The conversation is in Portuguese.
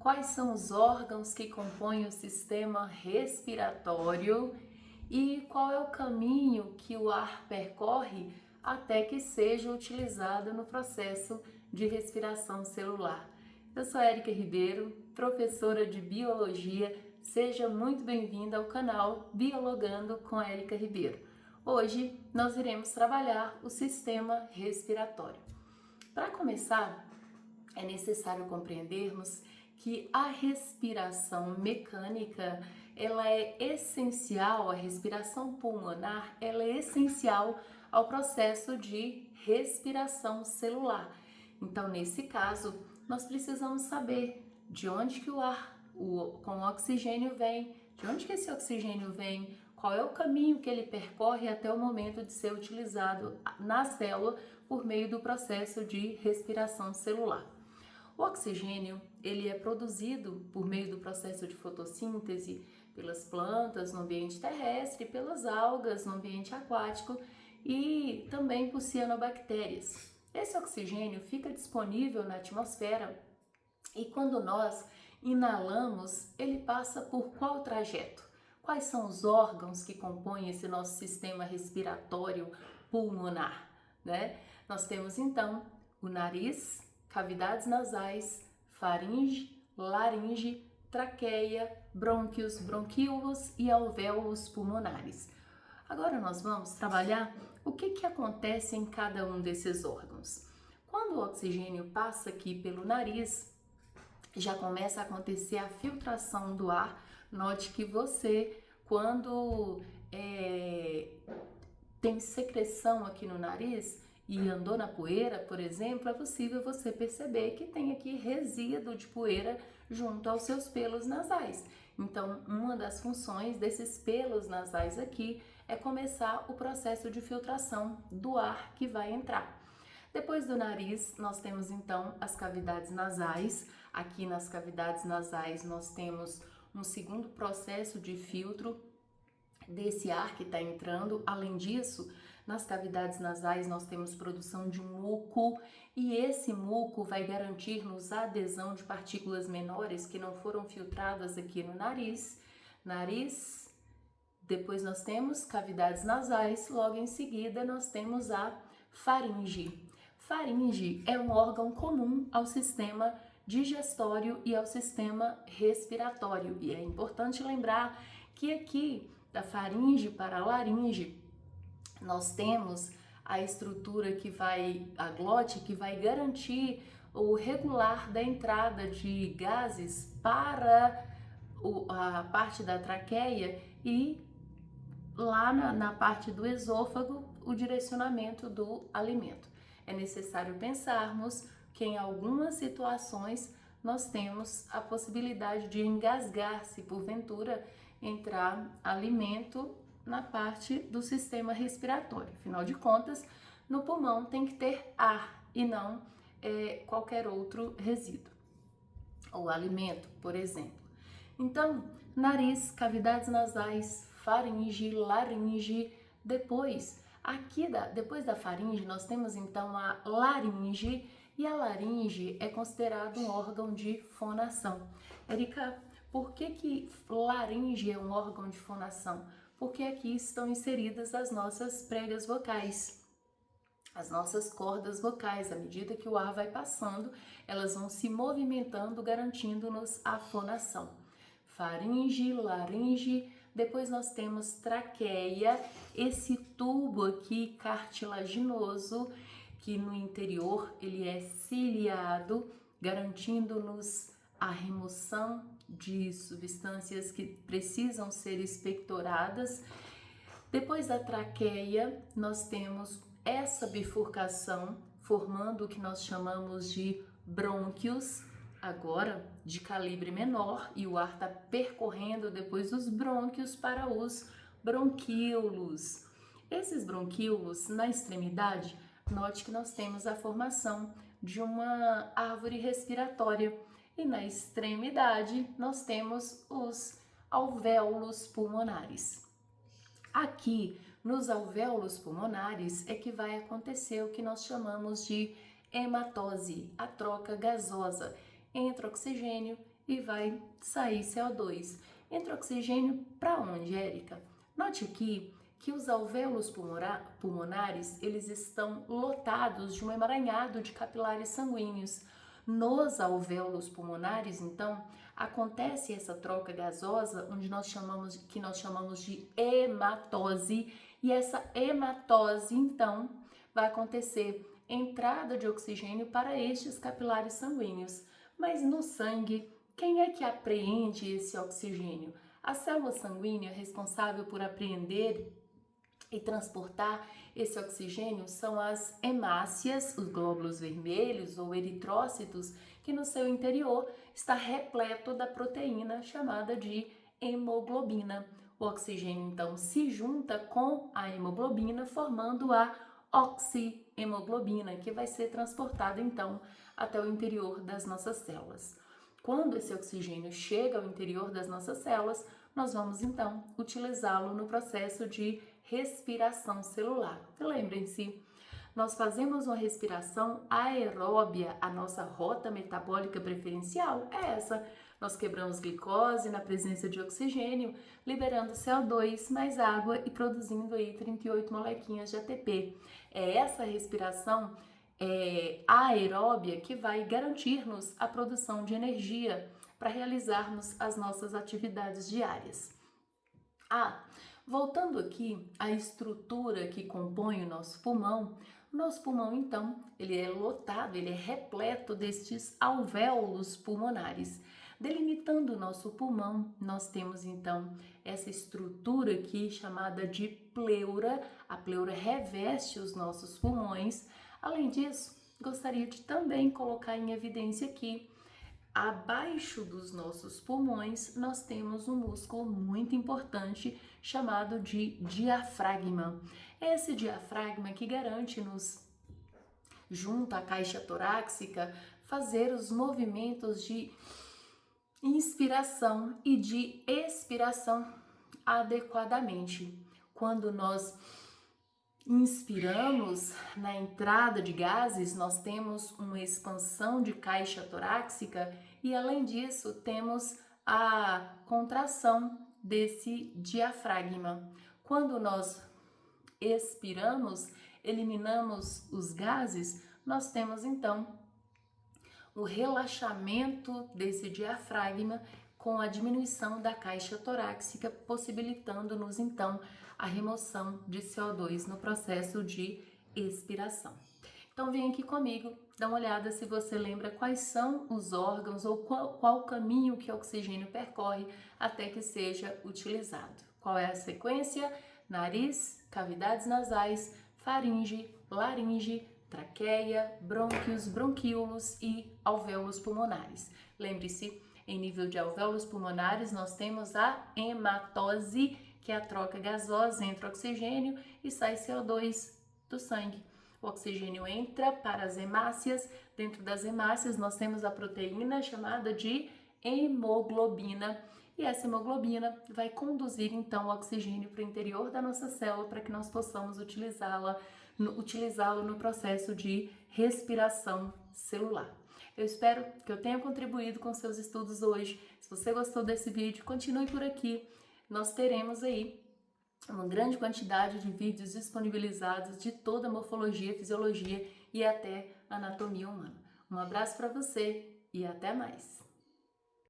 quais são os órgãos que compõem o sistema respiratório e qual é o caminho que o ar percorre até que seja utilizado no processo de respiração celular. Eu sou Érica Ribeiro, professora de Biologia. Seja muito bem-vinda ao canal Biologando com Érica Ribeiro. Hoje nós iremos trabalhar o sistema respiratório. Para começar, é necessário compreendermos que a respiração mecânica, ela é essencial, a respiração pulmonar, ela é essencial ao processo de respiração celular. Então, nesse caso, nós precisamos saber de onde que o ar com o oxigênio vem, de onde que esse oxigênio vem, qual é o caminho que ele percorre até o momento de ser utilizado na célula por meio do processo de respiração celular. O oxigênio, ele é produzido por meio do processo de fotossíntese pelas plantas no ambiente terrestre, pelas algas no ambiente aquático e também por cianobactérias. Esse oxigênio fica disponível na atmosfera e quando nós inalamos, ele passa por qual trajeto? Quais são os órgãos que compõem esse nosso sistema respiratório pulmonar, né? Nós temos então o nariz, cavidades nasais, faringe, laringe, traqueia, brônquios, bronquíolos e alvéolos pulmonares. Agora nós vamos trabalhar o que acontece em cada um desses órgãos. Quando o oxigênio passa aqui pelo nariz, já começa a acontecer a filtração do ar. Note que você, quando tem secreção aqui no nariz e andou na poeira, por exemplo, é possível você perceber que tem aqui resíduo de poeira junto aos seus pelos nasais. Então, uma das funções desses pelos nasais aqui é começar o processo de filtração do ar que vai entrar. Depois do nariz, nós temos então as cavidades nasais. Aqui nas cavidades nasais nós temos um segundo processo de filtro desse ar que está entrando. Além disso, nas cavidades nasais nós temos produção de muco e esse muco vai garantir-nos a adesão de partículas menores que não foram filtradas aqui no nariz. Depois nós temos cavidades nasais, logo em seguida nós temos a faringe. Faringe é um órgão comum ao sistema digestório e ao sistema respiratório. E é importante lembrar que aqui, da faringe para a laringe, nós temos a estrutura a glote, que vai garantir o regular da entrada de gases para a parte da traqueia e lá na parte do esôfago, o direcionamento do alimento. É necessário pensarmos que em algumas situações nós temos a possibilidade de engasgar se porventura entrar alimento na parte do sistema respiratório. Afinal de contas, no pulmão tem que ter ar e não qualquer outro resíduo, ou alimento, por exemplo. Então, nariz, cavidades nasais, faringe, laringe, depois da faringe nós temos então a laringe, e a laringe é considerado um órgão de fonação. Érica, por que laringe é um órgão de fonação? Porque aqui estão inseridas as nossas pregas vocais, as nossas cordas vocais. À medida que o ar vai passando, elas vão se movimentando, garantindo-nos a fonação. Faringe, laringe, depois nós temos traqueia, esse tubo aqui cartilaginoso, que no interior ele é ciliado, garantindo-nos a remoção de substâncias que precisam ser expectoradas. Depois da traqueia, nós temos essa bifurcação, formando o que nós chamamos de brônquios, agora de calibre menor, e o ar está percorrendo depois dos brônquios para os bronquíolos. Esses bronquíolos, na extremidade, note que nós temos a formação de uma árvore respiratória e na extremidade nós temos os alvéolos pulmonares. Aqui nos alvéolos pulmonares é que vai acontecer o que nós chamamos de hematose, a troca gasosa entre oxigênio e vai sair CO2. Entra oxigênio para onde, Érica? Note aqui que os alvéolos pulmonares, eles estão lotados de um emaranhado de capilares sanguíneos. Nos alvéolos pulmonares, então, acontece essa troca gasosa, onde nós chamamos de hematose, e essa hematose, então, vai acontecer entrada de oxigênio para estes capilares sanguíneos. Mas no sangue, quem é que apreende esse oxigênio? A célula sanguínea responsável por apreender e transportar esse oxigênio são as hemácias, os glóbulos vermelhos ou eritrócitos, que no seu interior está repleto da proteína chamada de hemoglobina. O oxigênio então se junta com a hemoglobina, formando a oxihemoglobina, que vai ser transportada então até o interior das nossas células. Quando esse oxigênio chega ao interior das nossas células, nós vamos então utilizá-lo no processo de respiração celular. Lembrem-se, nós fazemos uma respiração aeróbia, a nossa rota metabólica preferencial é essa. Nós quebramos glicose na presença de oxigênio, liberando CO2 mais água e produzindo aí 38 molequinhas de ATP. É essa respiração aeróbia que vai garantir-nos a produção de energia para realizarmos as nossas atividades diárias. Voltando aqui à estrutura que compõe o nosso pulmão então, ele é lotado, ele é repleto destes alvéolos pulmonares. Delimitando o nosso pulmão, nós temos então essa estrutura aqui chamada de pleura. A pleura reveste os nossos pulmões. Além disso, gostaria de também colocar em evidência aqui, abaixo dos nossos pulmões, nós temos um músculo muito importante chamado de diafragma. Esse diafragma que garante-nos, junto à caixa torácica, fazer os movimentos de inspiração e de expiração adequadamente. Quando nós inspiramos, na entrada de gases, nós temos uma expansão de caixa torácica e, além disso, temos a contração desse diafragma. Quando nós expiramos, eliminamos os gases, nós temos então o relaxamento desse diafragma com a diminuição da caixa torácica, possibilitando-nos então a remoção de CO2 no processo de expiração. Então vem aqui comigo, dá uma olhada se você lembra quais são os órgãos ou qual o caminho que o oxigênio percorre até que seja utilizado. Qual é a sequência? Nariz, cavidades nasais, faringe, laringe, traqueia, brônquios, bronquíolos e alvéolos pulmonares. Lembre-se, em nível de alvéolos pulmonares, nós temos a hematose, que é a troca gasosa entre oxigênio e sai CO2 do sangue. O oxigênio entra para as hemácias. Dentro das hemácias, nós temos a proteína chamada de hemoglobina. E essa hemoglobina vai conduzir, então, o oxigênio para o interior da nossa célula para que nós possamos utilizá-lo no processo de respiração celular. Eu espero que eu tenha contribuído com seus estudos hoje. Se você gostou desse vídeo, continue por aqui. Nós teremos aí uma grande quantidade de vídeos disponibilizados de toda a morfologia, fisiologia e até anatomia humana. Um abraço para você e até mais!